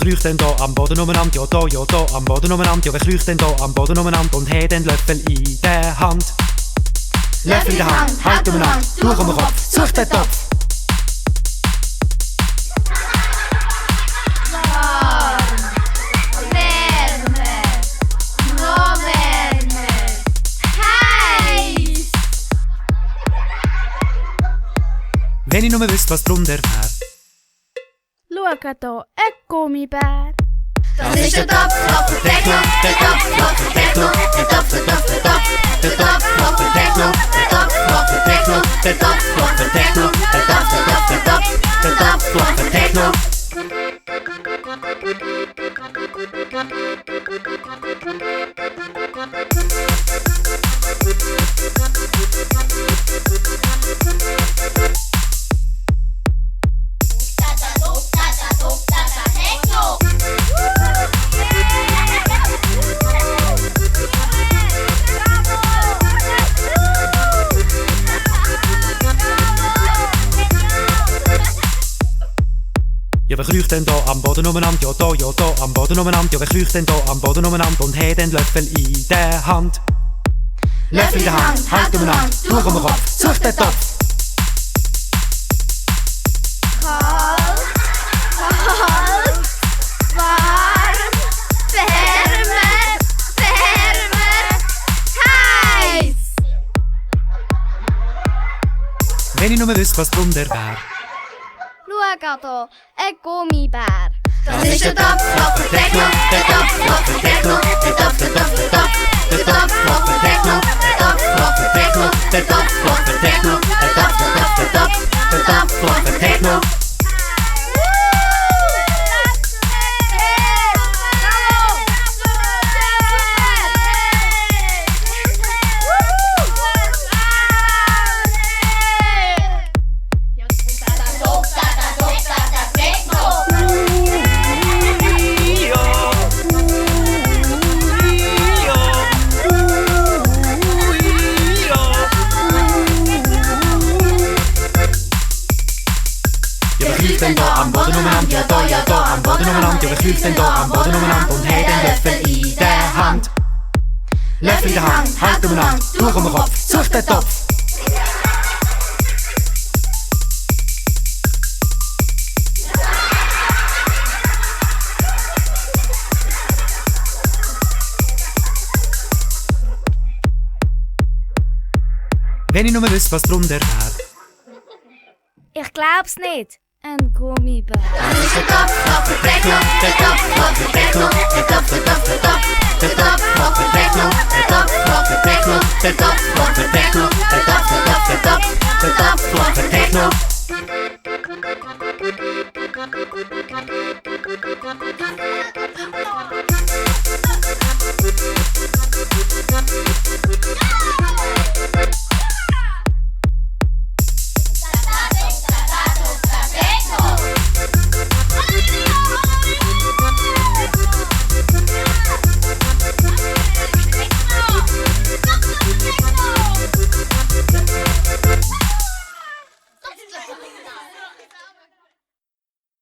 kreucht denn da am Boden umeinander? Ja da am Boden umeinander. Ja, wer kreucht denn da am Boden umeinander und hat den Löffel in der Hand? Löffel in der Hand, halt umeinander, Tuch um den Kopf, such den Topf. Wenn ich nur wüsste, was drunter wär. Schau da, ein Gummibär. Das ist der Topf, Topf für Techno, der Topf, Topf für Techno, der Topf, der Topf, der Topf, der Topf, Topf für Techno, der Topf, Topf für Techno, der Topf, Topf für Techno, der Topf, der Topf, der Topf, der Topf, Topf für Techno. Ja, wer kreucht denn da am Boden umeinander? Ja da am Boden umeinander. Ja, wer kreucht denn da am Boden umeinander und hat den Löffel in der Hand? Löffel in der Hand, halt umeinander, Tuch um den Kopf, such den Topf. Kalt, warm, wärmer, heiß. Wenn ich nur wüsste, was drunter wär. Schau da, ein Gummibär. Das ist der Topf, Topf für Techno, der Topf, Topf für Techno, der Topf, der Topf, der Topf, der Topf, Topf für Techno, der Topf, Topf für Techno, der Topf, Topf für Techno, der Topf, der Topf, der Topf, der Topf, Topf für Techno. Denn da am Boden umeinander, ja da am Boden umeinander. Ja, wer kreucht denn da am Boden umeinander und hat den Löffel in der Hand? Löffel in der Hand, halt umeinander, Tuch um den Kopf, such den Topf. Wenn ich nur wüsste, was drunter wär. Ich glaub's nicht. Ein Gummibär. Das ist der Topf, Topf für Techno, der Topf, Topf für Techno, der Topf, der Topf, der Topf, der Topf, Topf für Techno, der Topf, Topf für Techno, der Topf, Topf für Techno, der Topf, der Topf, der Topf, der Topf, Topf für Techno.